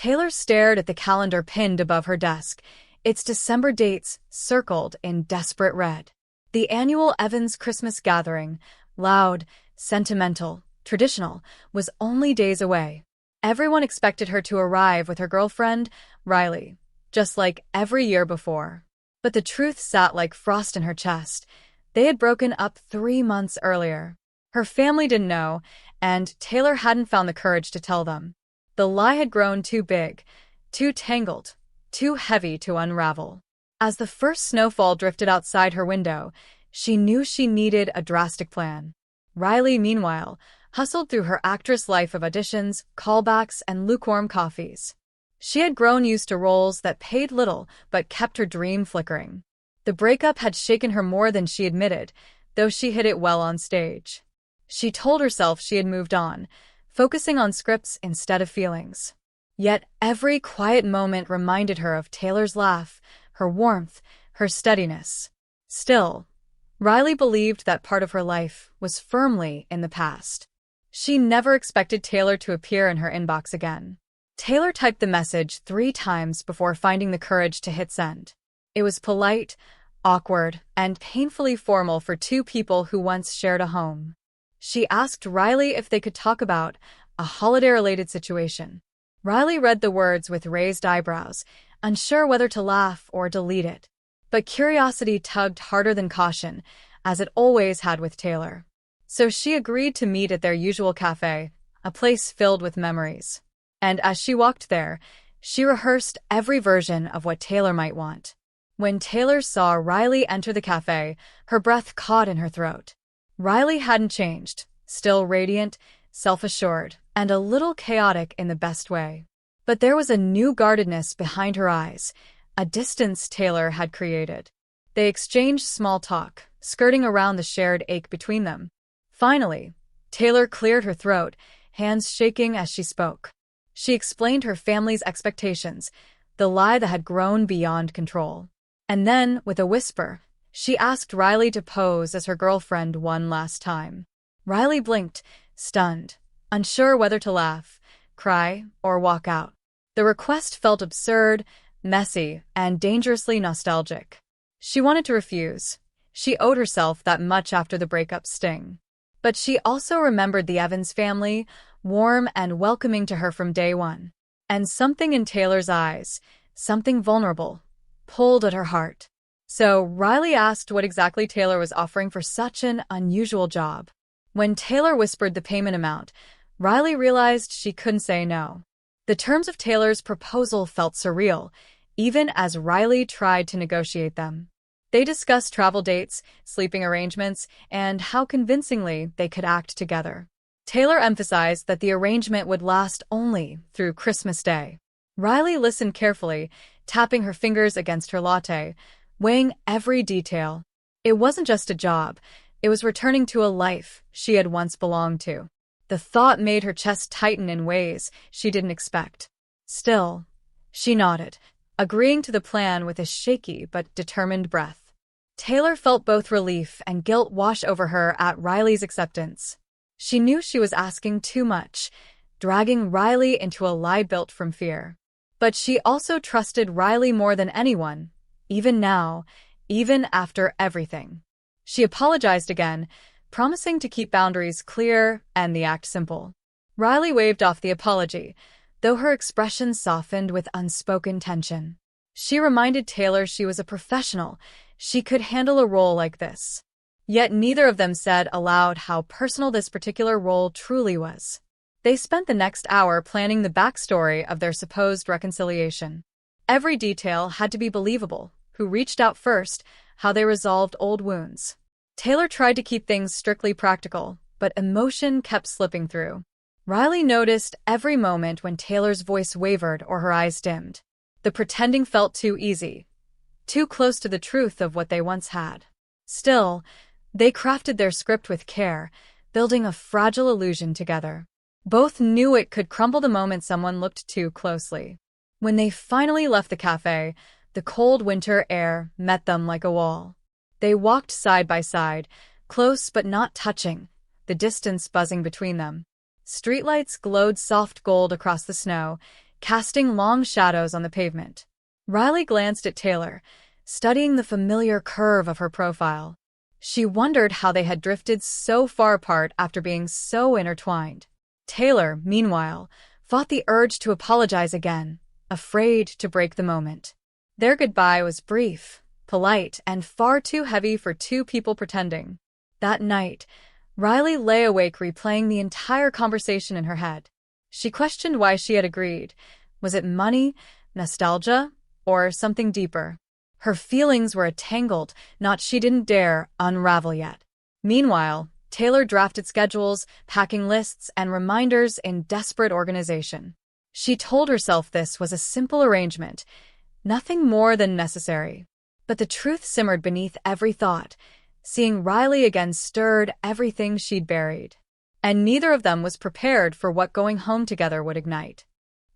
Taylor stared at the calendar pinned above her desk, its December dates circled in desperate red. The annual Evans Christmas gathering, loud, sentimental, traditional, was only days away. Everyone expected her to arrive with her girlfriend, Riley, just like every year before. But the truth sat like frost in her chest. They had broken up 3 months earlier. Her family didn't know, and Taylor hadn't found the courage to tell them. The lie had grown too big, too tangled, too heavy to unravel. As the first snowfall drifted outside her window, she knew she needed a drastic plan. Riley, meanwhile, hustled through her actress life of auditions, callbacks, and lukewarm coffees. She had grown used to roles that paid little but kept her dream flickering. The breakup had shaken her more than she admitted, though she hid it well on stage. She told herself she had moved on, focusing on scripts instead of feelings. Yet every quiet moment reminded her of Taylor's laugh, her warmth, her steadiness. Still, Riley believed that part of her life was firmly in the past. She never expected Taylor to appear in her inbox again. Taylor typed the message 3 times before finding the courage to hit send. It was polite, awkward, and painfully formal for 2 people who once shared a home. She asked Riley if they could talk about a holiday-related situation. Riley read the words with raised eyebrows, unsure whether to laugh or delete it. But curiosity tugged harder than caution, as it always had with Taylor. So she agreed to meet at their usual cafe, a place filled with memories. And as she walked there, she rehearsed every version of what Taylor might want. When Taylor saw Riley enter the cafe, her breath caught in her throat. Riley hadn't changed, still radiant, self-assured, and a little chaotic in the best way. But there was a new guardedness behind her eyes, a distance Taylor had created. They exchanged small talk, skirting around the shared ache between them. Finally, Taylor cleared her throat, hands shaking as she spoke. She explained her family's expectations, the lie that had grown beyond control. And then, with a whisper, she asked Riley to pose as her girlfriend one last time. Riley blinked, stunned, unsure whether to laugh, cry, or walk out. The request felt absurd, messy, and dangerously nostalgic. She wanted to refuse. She owed herself that much after the breakup sting. But she also remembered the Evans family, warm and welcoming to her from day one. And something in Taylor's eyes, something vulnerable, pulled at her heart. So Riley asked what exactly Taylor was offering for such an unusual job. When Taylor whispered the payment amount, Riley realized she couldn't say no. The terms of Taylor's proposal felt surreal, even as Riley tried to negotiate them. They discussed travel dates, sleeping arrangements, and how convincingly they could act together. Taylor emphasized that the arrangement would last only through Christmas Day. Riley listened carefully, tapping her fingers against her latte, weighing every detail. It wasn't just a job, it was returning to a life she had once belonged to. The thought made her chest tighten in ways she didn't expect. Still, she nodded, agreeing to the plan with a shaky but determined breath. Taylor felt both relief and guilt wash over her at Riley's acceptance. She knew she was asking too much, dragging Riley into a lie built from fear. But she also trusted Riley more than anyone, even now, even after everything. She apologized again, promising to keep boundaries clear and the act simple. Riley waved off the apology, though her expression softened with unspoken tension. She reminded Taylor she was a professional, she could handle a role like this. Yet neither of them said aloud how personal this particular role truly was. They spent the next hour planning the backstory of their supposed reconciliation. Every detail had to be believable: who reached out first, how they resolved old wounds. Taylor tried to keep things strictly practical, but emotion kept slipping through. Riley noticed every moment when Taylor's voice wavered or her eyes dimmed. The pretending felt too easy, too close to the truth of what they once had. Still, they crafted their script with care, building a fragile illusion together. Both knew it could crumble the moment someone looked too closely. When they finally left the cafe, the cold winter air met them like a wall. They walked side by side, close but not touching, the distance buzzing between them. Streetlights glowed soft gold across the snow, casting long shadows on the pavement. Riley glanced at Taylor, studying the familiar curve of her profile. She wondered how they had drifted so far apart after being so intertwined. Taylor, meanwhile, fought the urge to apologize again, afraid to break the moment. Their goodbye was brief, polite, and far too heavy for two people pretending. That night, Riley lay awake replaying the entire conversation in her head. She questioned why she had agreed. Was it money, nostalgia, or something deeper? Her feelings were a tangled knot she didn't dare unravel yet. Meanwhile, Taylor drafted schedules, packing lists, and reminders in desperate organization. She told herself this was a simple arrangement, nothing more than necessary. But the truth simmered beneath every thought. Seeing Riley again stirred everything she'd buried. And neither of them was prepared for what going home together would ignite.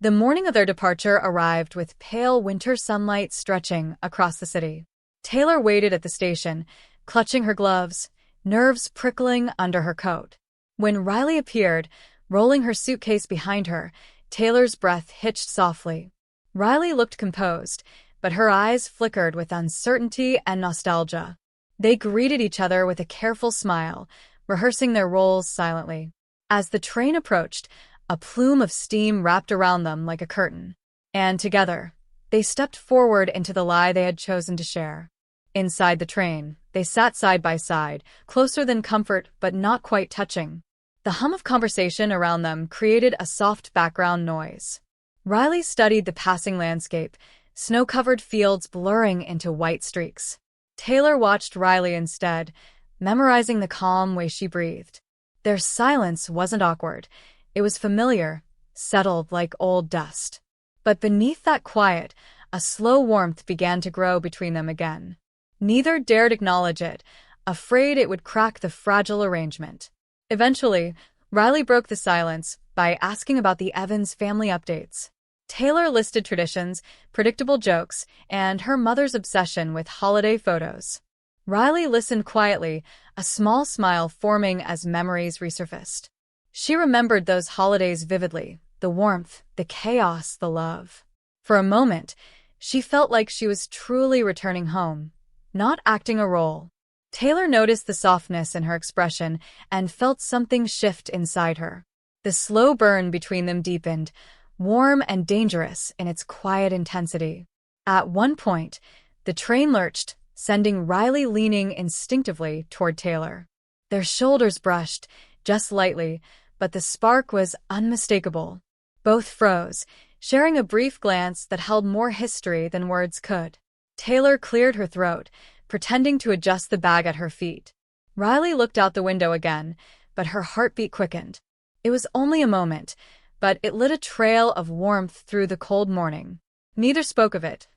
The morning of their departure arrived with pale winter sunlight stretching across the city. Taylor waited at the station, clutching her gloves, nerves prickling under her coat. When Riley appeared, rolling her suitcase behind her, Taylor's breath hitched softly. Riley looked composed, but her eyes flickered with uncertainty and nostalgia. They greeted each other with a careful smile, rehearsing their roles silently. As the train approached, a plume of steam wrapped around them like a curtain. And together, they stepped forward into the lie they had chosen to share. Inside the train, they sat side by side, closer than comfort but not quite touching. The hum of conversation around them created a soft background noise. Riley studied the passing landscape, snow-covered fields blurring into white streaks. Taylor watched Riley instead, memorizing the calm way she breathed. Their silence wasn't awkward. It was familiar, settled like old dust. But beneath that quiet, a slow warmth began to grow between them again. Neither dared acknowledge it, afraid it would crack the fragile arrangement. Eventually, Riley broke the silence by asking about the Evans family updates. Taylor listed traditions, predictable jokes, and her mother's obsession with holiday photos. Riley listened quietly, a small smile forming as memories resurfaced. She remembered those holidays vividly, the warmth, the chaos, the love. For a moment, she felt like she was truly returning home, not acting a role. Taylor noticed the softness in her expression and felt something shift inside her. The slow burn between them deepened, warm and dangerous in its quiet intensity. At one point, the train lurched, sending Riley leaning instinctively toward Taylor. Their shoulders brushed, just lightly, but the spark was unmistakable. Both froze, sharing a brief glance that held more history than words could. Taylor cleared her throat, pretending to adjust the bag at her feet. Riley looked out the window again, but her heartbeat quickened. It was only a moment, but it lit a trail of warmth through the cold morning. Neither spoke of it.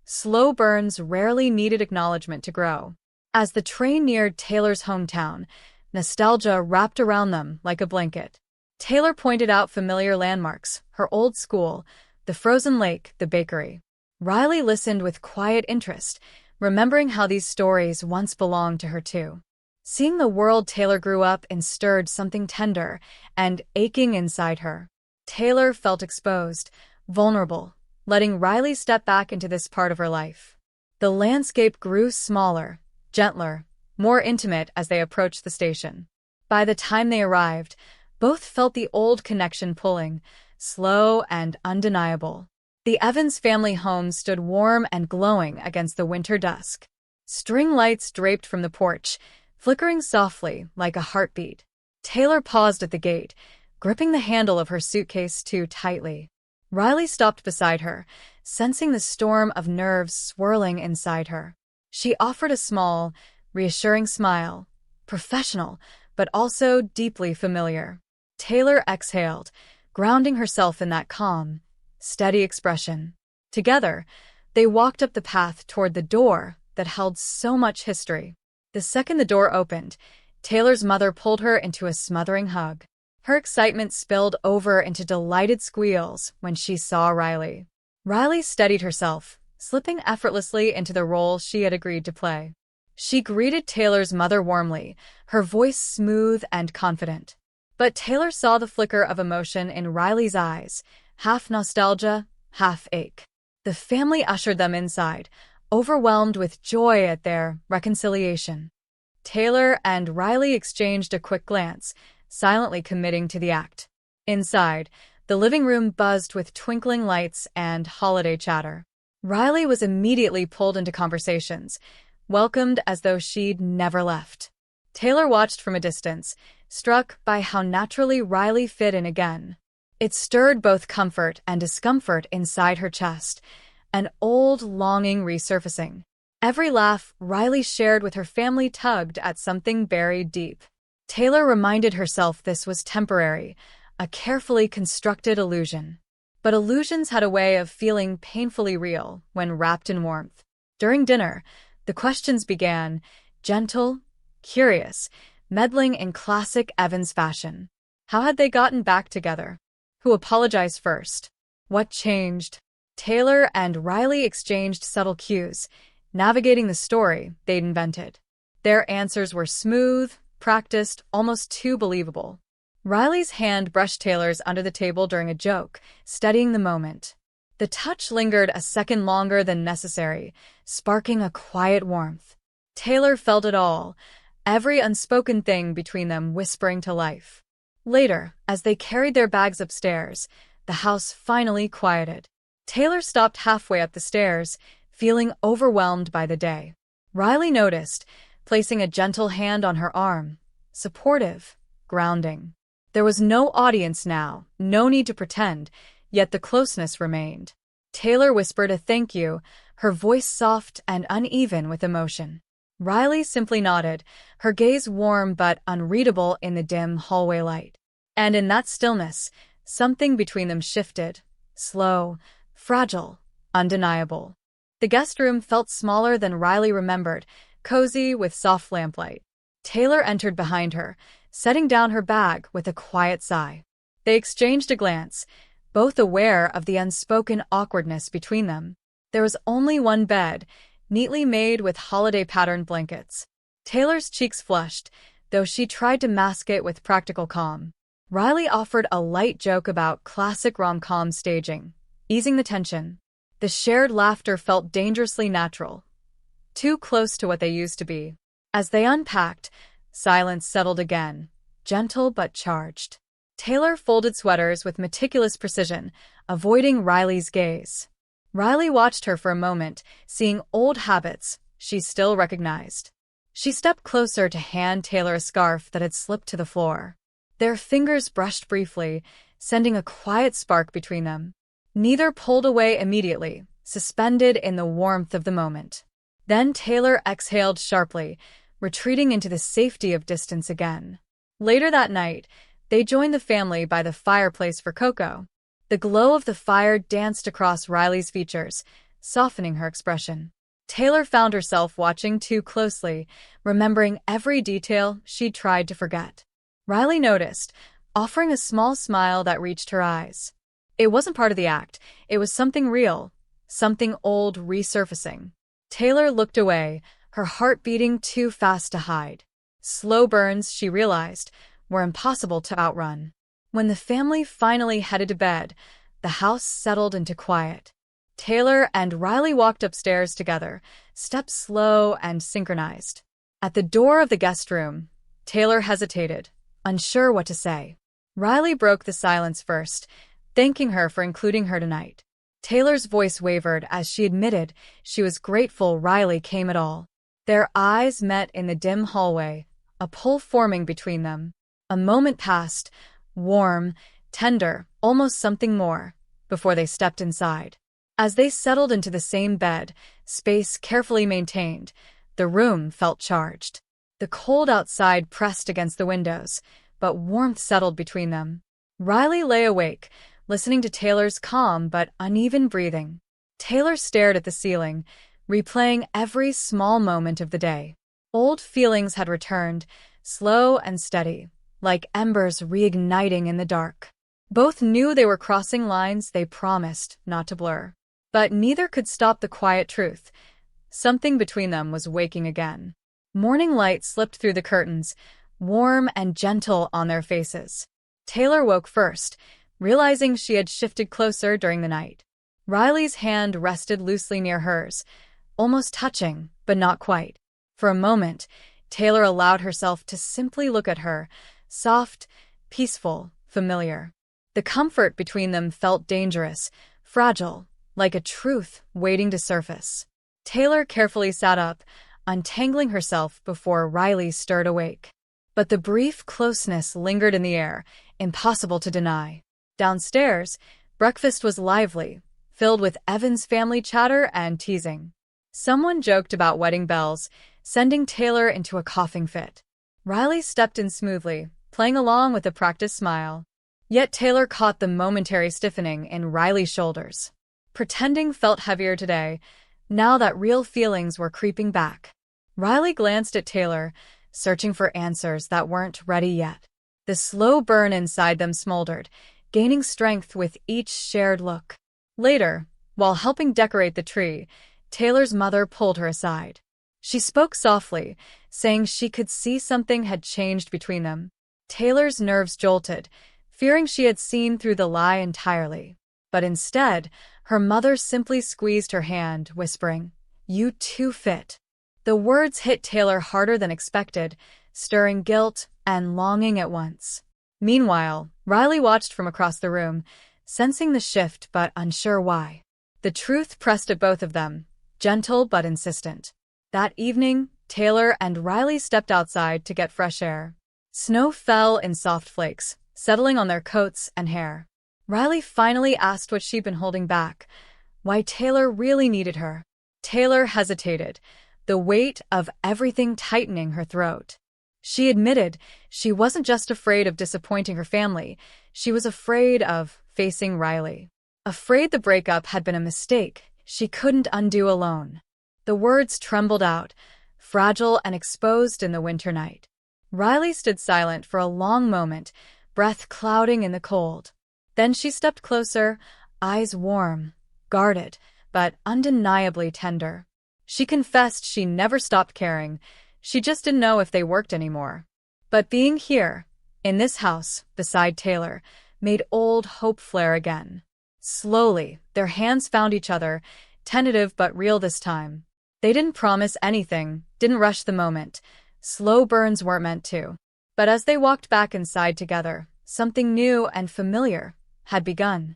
Slow burns rarely needed acknowledgement to grow. As the train neared Taylor's hometown, nostalgia wrapped around them like a blanket. Taylor pointed out familiar landmarks, her old school, the frozen lake, the bakery. Riley listened with quiet interest, remembering how these stories once belonged to her too. Seeing the world Taylor grew up in stirred something tender and aching inside her. Taylor felt exposed, vulnerable, letting Riley step back into this part of her life. The landscape grew smaller, gentler, more intimate as they approached the station. By the time they arrived, both felt the old connection pulling, slow and undeniable. The Evans family home stood warm and glowing against the winter dusk. String lights draped from the porch, flickering softly like a heartbeat. Taylor paused at the gate, gripping the handle of her suitcase too tightly. Riley stopped beside her, sensing the storm of nerves swirling inside her. She offered a small, reassuring smile, professional, but also deeply familiar. Taylor exhaled, grounding herself in that calm, steady expression. Together, they walked up the path toward the door that held so much history. The second the door opened, Taylor's mother pulled her into a smothering hug. Her excitement spilled over into delighted squeals when she saw Riley. Riley steadied herself, slipping effortlessly into the role she had agreed to play. She greeted Taylor's mother warmly, her voice smooth and confident. But Taylor saw the flicker of emotion in Riley's eyes, half nostalgia, half ache. The family ushered them inside, overwhelmed with joy at their reconciliation. Taylor and Riley exchanged a quick glance, silently committing to the act. Inside, the living room buzzed with twinkling lights and holiday chatter. Riley was immediately pulled into conversations, welcomed as though she'd never left. Taylor watched from a distance, struck by how naturally Riley fit in again. It stirred both comfort and discomfort inside her chest, an old longing resurfacing. Every laugh Riley shared with her family tugged at something buried deep. Taylor reminded herself this was temporary, a carefully constructed illusion. But illusions had a way of feeling painfully real when wrapped in warmth. During dinner, the questions began, gentle, curious, meddling in classic Evans fashion. How had they gotten back together? Who apologized first? What changed? Taylor and Riley exchanged subtle cues, navigating the story they'd invented. Their answers were smooth, practiced, almost too believable. Riley's hand brushed Taylor's under the table during a joke, steadying the moment. The touch lingered a second longer than necessary, sparking a quiet warmth. Taylor felt it all, every unspoken thing between them whispering to life. Later, as they carried their bags upstairs, the house finally quieted. Taylor stopped halfway up the stairs, feeling overwhelmed by the day. Riley noticed, placing a gentle hand on her arm, supportive, grounding. There was no audience now, no need to pretend, yet the closeness remained. Taylor whispered a thank you, her voice soft and uneven with emotion. Riley simply nodded, her gaze warm but unreadable in the dim hallway light. And in that stillness, something between them shifted, slow, fragile, undeniable. The guest room felt smaller than Riley remembered, cozy with soft lamplight. Taylor entered behind her, setting down her bag with a quiet sigh. They exchanged a glance, both aware of the unspoken awkwardness between them. There was only one bed, neatly made with holiday-patterned blankets. Taylor's cheeks flushed, though she tried to mask it with practical calm. Riley offered a light joke about classic rom-com staging, easing the tension. The shared laughter felt dangerously natural, too close to what they used to be. As they unpacked, silence settled again, gentle but charged. Taylor folded sweaters with meticulous precision, avoiding Riley's gaze. Riley watched her for a moment, seeing old habits she still recognized. She stepped closer to hand Taylor a scarf that had slipped to the floor. Their fingers brushed briefly, sending a quiet spark between them. Neither pulled away immediately, suspended in the warmth of the moment. Then Taylor exhaled sharply, retreating into the safety of distance again. Later that night, they joined the family by the fireplace for cocoa. The glow of the fire danced across Riley's features, softening her expression. Taylor found herself watching too closely, remembering every detail she'd tried to forget. Riley noticed, offering a small smile that reached her eyes. It wasn't part of the act, it was something real, something old resurfacing. Taylor looked away, her heart beating too fast to hide. Slow burns, she realized, were impossible to outrun. When the family finally headed to bed, the house settled into quiet. Taylor and Riley walked upstairs together, steps slow and synchronized. At the door of the guest room, Taylor hesitated, unsure what to say. Riley broke the silence first, thanking her for including her tonight. Taylor's voice wavered as she admitted she was grateful Riley came at all. Their eyes met in the dim hallway, a pull forming between them. A moment passed, warm, tender, almost something more, before they stepped inside. As they settled into the same bed, space carefully maintained, the room felt charged. The cold outside pressed against the windows, but warmth settled between them. Riley lay awake, listening to Taylor's calm but uneven breathing. Taylor stared at the ceiling, replaying every small moment of the day. Old feelings had returned, slow and steady, like embers reigniting in the dark. Both knew they were crossing lines they promised not to blur. But neither could stop the quiet truth. Something between them was waking again. Morning light slipped through the curtains, warm and gentle on their faces. Taylor woke first, realizing she had shifted closer during the night. Riley's hand rested loosely near hers, almost touching, but not quite. For a moment, Taylor allowed herself to simply look at her, soft, peaceful, familiar. The comfort between them felt dangerous, fragile, like a truth waiting to surface. Taylor carefully sat up, untangling herself before Riley stirred awake. But the brief closeness lingered in the air, impossible to deny. Downstairs, breakfast was lively, filled with Evan's family chatter and teasing. Someone joked about wedding bells, sending Taylor into a coughing fit. Riley stepped in smoothly, playing along with a practiced smile. Yet Taylor caught the momentary stiffening in Riley's shoulders. Pretending felt heavier today, now that real feelings were creeping back. Riley glanced at Taylor, searching for answers that weren't ready yet. The slow burn inside them smoldered, gaining strength with each shared look. Later, while helping decorate the tree, Taylor's mother pulled her aside. She spoke softly, saying she could see something had changed between them. Taylor's nerves jolted, fearing she had seen through the lie entirely. But instead, her mother simply squeezed her hand, whispering, "You too fit." The words hit Taylor harder than expected, stirring guilt and longing at once. Meanwhile, Riley watched from across the room, sensing the shift but unsure why. The truth pressed at both of them, gentle but insistent. That evening, Taylor and Riley stepped outside to get fresh air. Snow fell in soft flakes, settling on their coats and hair. Riley finally asked what she'd been holding back, why Taylor really needed her. Taylor hesitated, the weight of everything tightening her throat. She admitted she wasn't just afraid of disappointing her family, she was afraid of facing Riley. Afraid the breakup had been a mistake she couldn't undo alone. The words trembled out, fragile and exposed in the winter night. Riley stood silent for a long moment, breath clouding in the cold. Then she stepped closer, eyes warm, guarded, but undeniably tender. She confessed she never stopped caring, she just didn't know if they worked anymore. But being here, in this house, beside Taylor, made old hope flare again. Slowly, their hands found each other, tentative but real this time. They didn't promise anything, didn't rush the moment. Slow burns weren't meant to. But as they walked back inside together, something new and familiar had begun.